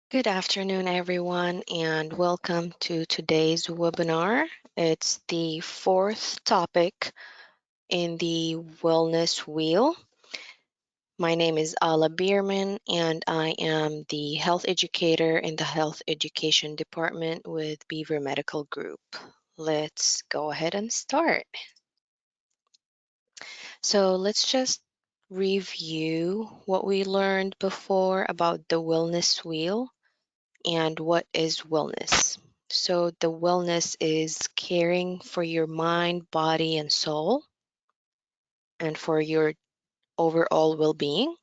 Good afternoon, everyone, and welcome to today's webinar. It's the fourth topic in the Wellness Wheel. My name is Ala Bierman, and I am the health educator in the Health Education Department with Beaver Medical Group. Let's go ahead and start. So let's just review what we learned before about the Wellness Wheel. And what is wellness? So, the wellness is caring for your mind, body, and soul, and for your overall well being,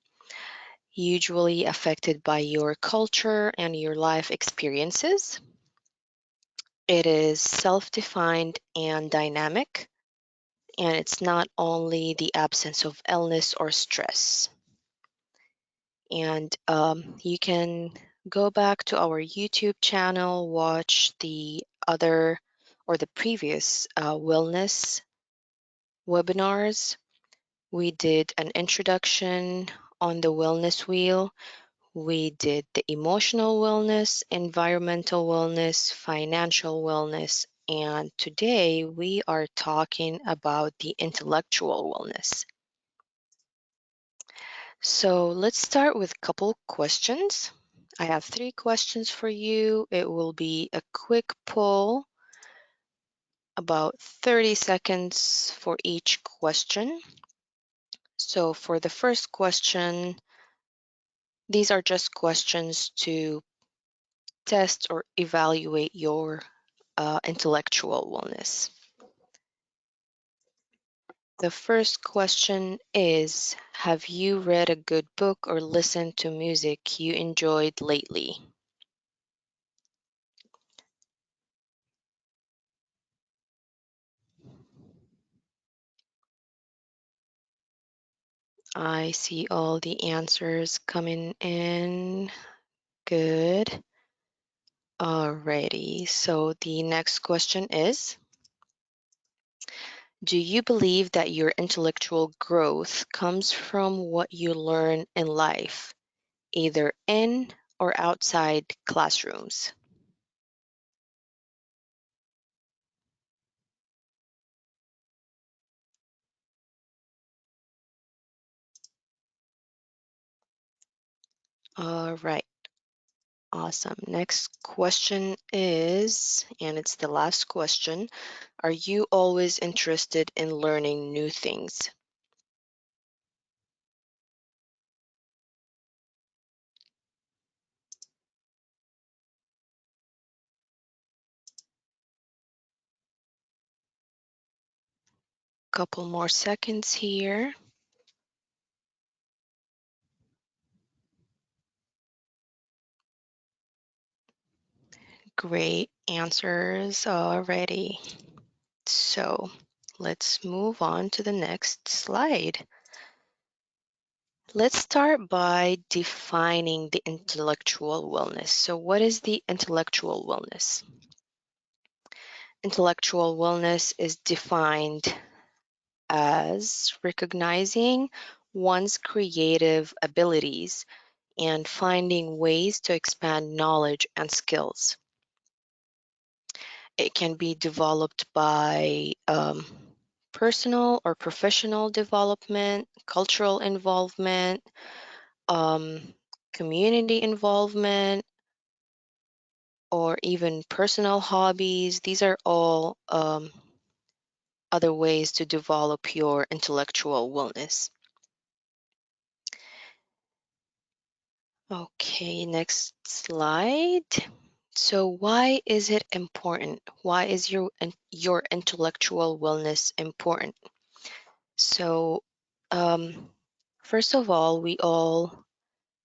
usually affected by your culture and your life experiences. It is self defined and dynamic, and it's not only the absence of illness or stress. And you can go back to our YouTube channel, watch the other or the previous wellness webinars. We did an introduction on the wellness wheel. We did the emotional wellness, environmental wellness, financial wellness, and today we are talking about the intellectual wellness. So let's start with a couple questions. I have 3 questions for you. It will be a quick poll, about 30 seconds for each question. So for the first question, these are just questions to test or evaluate your intellectual wellness. The first question is, have you read a good book or listened to music you enjoyed lately? I see all the answers coming in. Good. Alrighty. So the next question is, do you believe that your intellectual growth comes from what you learn in life, either in or outside classrooms? All right. Awesome. Next question is, and it's the last question, are you always interested in learning new things? Couple more seconds here. Great answers already. So let's move on to the next slide. Let's start by defining the intellectual wellness. So what is the intellectual wellness? Intellectual wellness is defined as recognizing one's creative abilities and finding ways to expand knowledge and skills. It can be developed by personal or professional development, cultural involvement, community involvement, or even personal hobbies. These are all other ways to develop your intellectual wellness. Okay, next slide. So why is it important? Why is your intellectual wellness important? So first of all, we all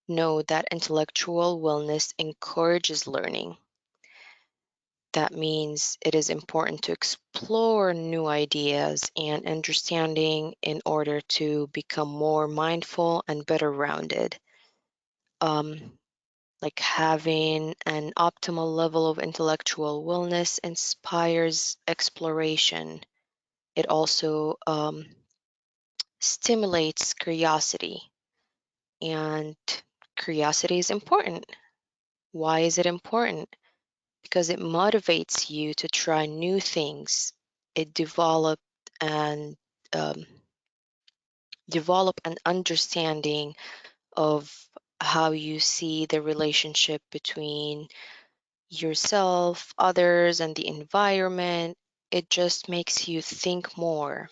know that intellectual wellness encourages learning. That means it is important to explore new ideas and understanding in order to become more mindful and better rounded. Um, like having an optimal level of intellectual wellness inspires exploration. It also stimulates curiosity, and curiosity is important. Why is it important? Because it motivates you to try new things. It and um, develop an understanding of how you see the relationship between yourself, others, and the environment. It just makes you think more.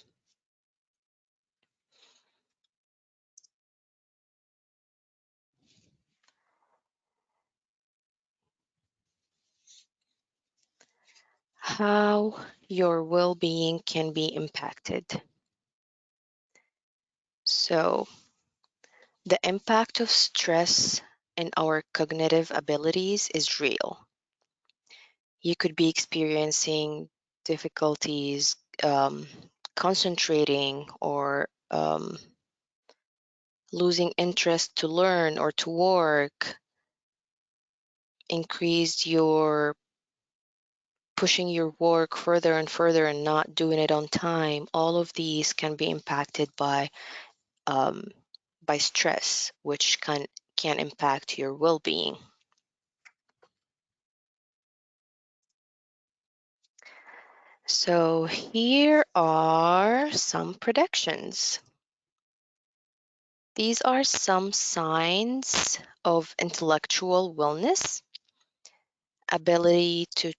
How your well being can be impacted. So, the impact of stress in our cognitive abilities is real. You could be experiencing difficulties concentrating or losing interest to learn or to work, increased your pushing your work further and further and not doing it on time. All of these can be impacted um, by stress, which can impact your well-being. So here are some predictions. These are some signs of intellectual wellness: ability to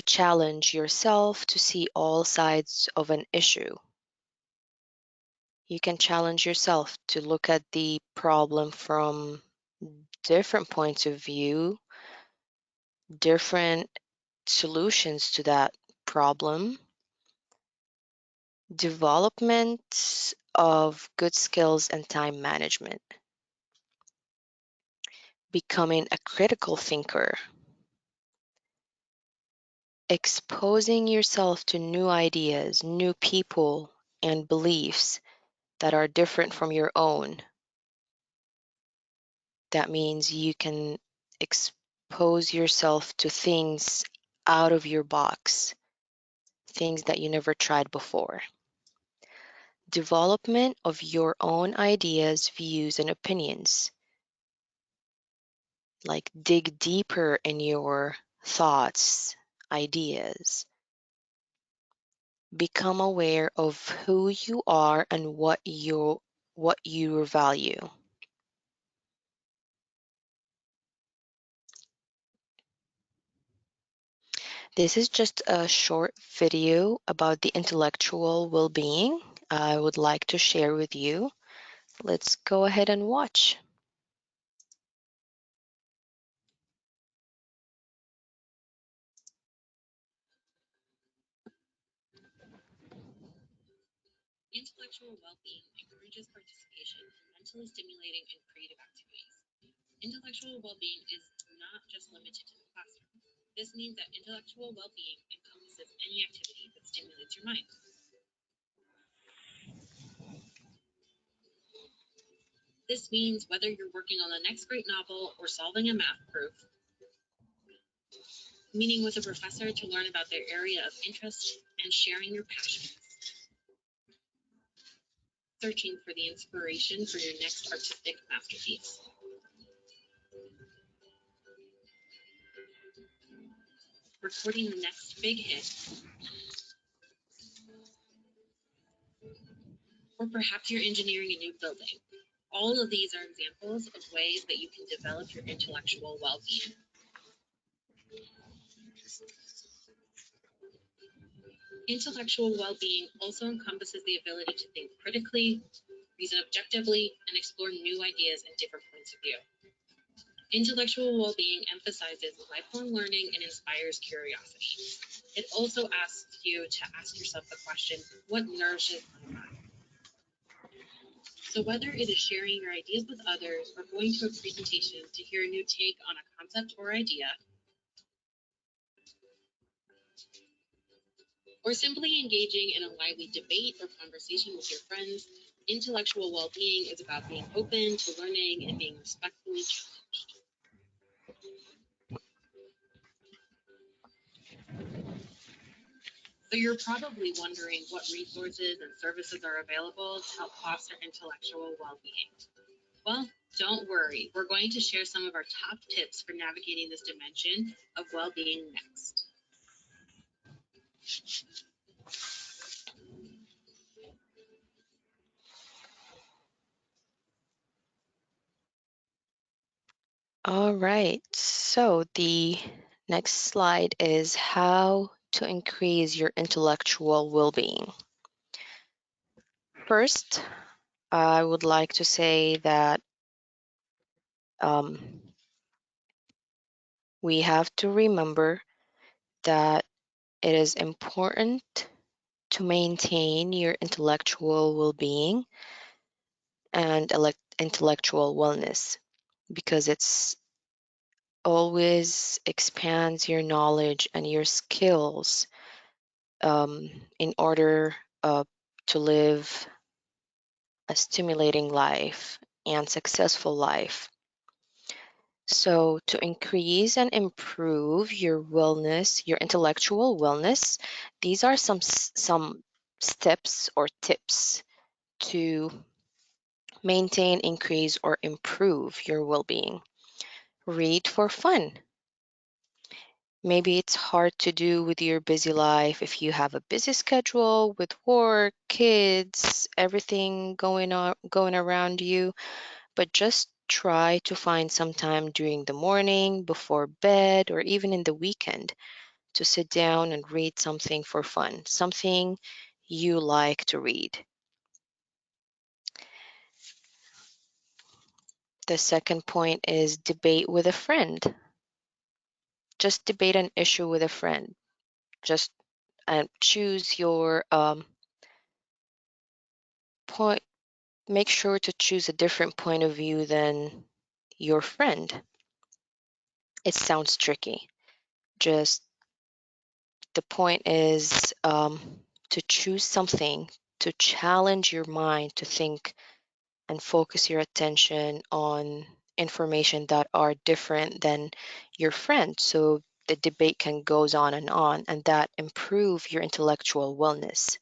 challenge yourself to see all sides of an issue. You can challenge yourself to look at the problem from different points of view, different solutions to that problem, development of good skills and time management, becoming a critical thinker, exposing yourself to new ideas, new people, and beliefs that are different from your own. That means you can expose yourself to things out of your box, things that you never tried before. Development of your own ideas, views, and opinions. Like dig deeper in your thoughts, ideas. Become aware of who you are and what you value. This is just a short video about the intellectual well-being I would like to share with you. Let's go ahead and watch. Intellectual well-being encourages participation in mentally stimulating and creative activities. Intellectual well-being is not just limited to the classroom. This means that intellectual well-being encompasses any activity that stimulates your mind. This means whether you're working on the next great novel or solving a math proof, meeting with a professor to learn about their area of interest, and sharing your passions, searching for the inspiration for your next artistic masterpiece. Recording the next big hit, or perhaps you're engineering a new building. All of these are examples of ways that you can develop your intellectual well-being. Intellectual well-being also encompasses the ability to think critically, reason objectively, and explore new ideas and different points of view. Intellectual well-being emphasizes lifelong learning and inspires curiosity. It also asks you to ask yourself the question, what nourishes my mind? So whether it is sharing your ideas with others or going to a presentation to hear a new take on a concept or idea, or simply engaging in a lively debate or conversation with your friends, intellectual well-being is about being open to learning and being respectfully challenged. So you're probably wondering what resources and services are available to help foster intellectual well-being. Well, Don't worry, we're going to share some of our top tips for navigating this dimension of well-being next. All right, so the next slide is how to increase your intellectual well-being. First, I would like to say that um, we have to remember that it is important to maintain your intellectual well-being and intellectual wellness because it's always expands your knowledge and your skills in order to live a stimulating life and successful life. So, to increase and improve your wellness, your intellectual wellness, these are some steps or tips to maintain, increase, or improve your well-being. Read for fun. Maybe it's hard to do with your busy life if you have a busy schedule with work, kids, everything going around you, but just try to find some time during the morning, before bed, or even in the weekend to sit down and read something for fun, something you like to read. The second point is debate with a friend. Just debate an issue with a friend. Just choose your point. Make sure to choose a different point of view than your friend. It sounds tricky. Just the point is to choose something to challenge your mind to think and focus your attention on information that are different than your friend. So the debate can goes on, and that improve your intellectual wellness.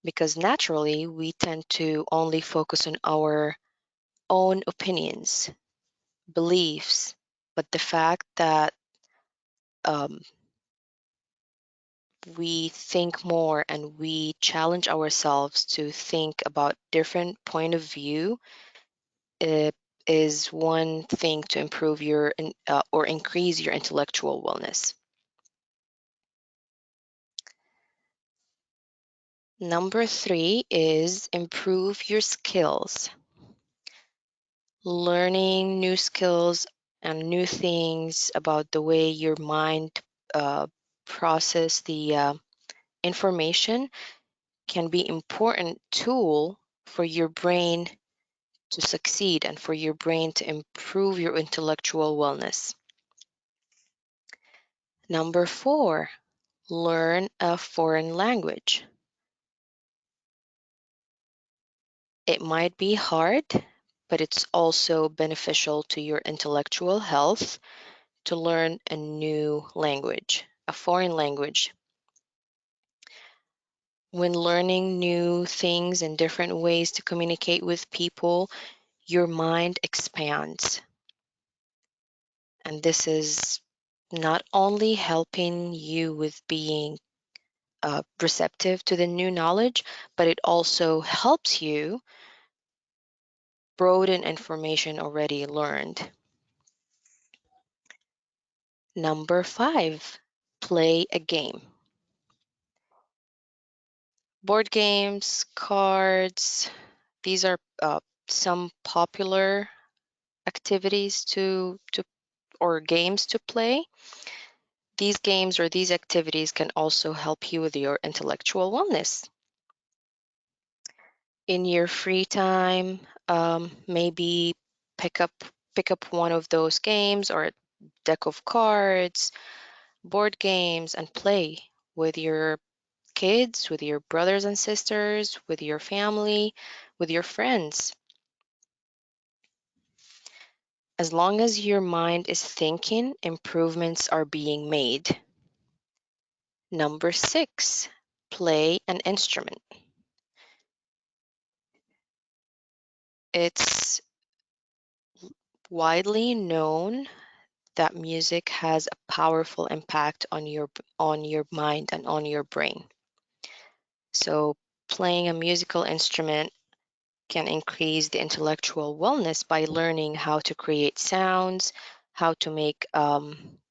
Because naturally, we tend to only focus on our own opinions, beliefs, but the fact that um, we think more and we challenge ourselves to think about different point of view uh, is one thing to improve your or increase your intellectual wellness. Number 3 is improve your skills. Learning new skills and new things about the way your mind uh, process the information can be important tool for your brain to succeed and for your brain to improve your intellectual wellness. Number 4, learn a foreign language. It might be hard, but it's also beneficial to your intellectual health to learn a new language, a foreign language. When learning new things and different ways to communicate with people, your mind expands. And this is not only helping you with being receptive to the new knowledge, but it also helps you broaden information already learned. Number 5, play a game. Board games, cards, these are some popular activities to or games to play. These games or these activities can also help you with your intellectual wellness. In your free time, maybe pick up pick up one of those games or a deck of cards, board games, and play with your kids, with your brothers and sisters, with your family, with your friends. As long as your mind is thinking, improvements are being made. Number 6, play an instrument. It's widely known that music has a powerful impact on your mind and on your brain. So playing a musical instrument can increase the intellectual wellness by learning how to create sounds, how to make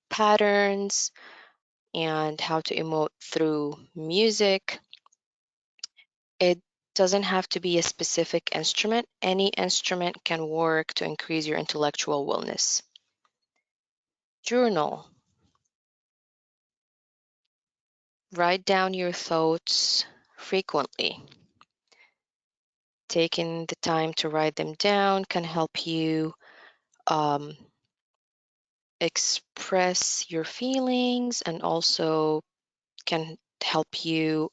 patterns, and how to emote through music. It doesn't have to be a specific instrument. Any instrument can work to increase your intellectual wellness. Journal. Write down your thoughts frequently. Taking the time to write them down can help you um, express your feelings and also can help you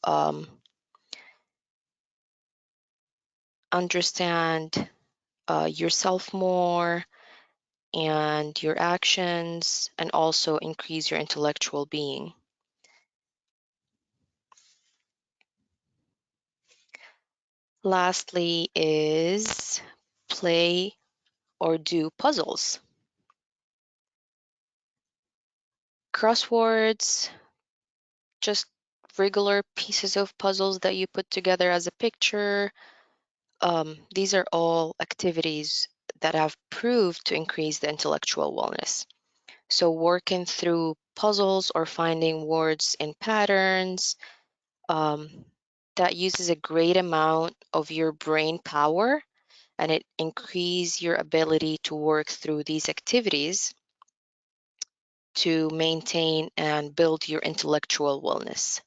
understand yourself more and your actions, and also increase your intellectual being. Lastly is play or do puzzles. Crosswords, just regular pieces of puzzles that you put together as a picture. These are all activities that have proved to increase the intellectual wellness. So working through puzzles or finding words in patterns, um, that uses a great amount of your brain power, and it increase your ability to work through these activities to maintain and build your intellectual wellness.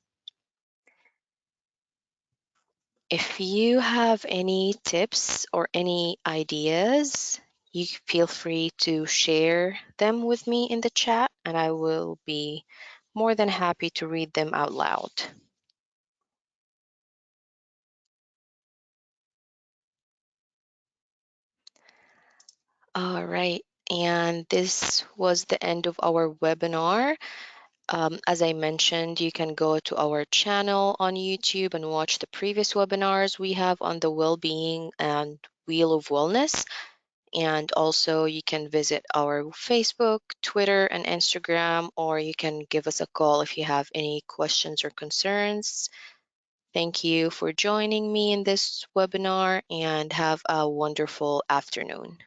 If you have any tips or any ideas, you feel free to share them with me in the chat, and I will be more than happy to read them out loud. All right, and this was the end of our webinar. As I mentioned, you can go to our channel on YouTube and watch the previous webinars we have on the well-being and Wheel of Wellness. And also you can visit our Facebook, Twitter, and Instagram, or you can give us a call if you have any questions or concerns. Thank you for joining me in this webinar and have a wonderful afternoon.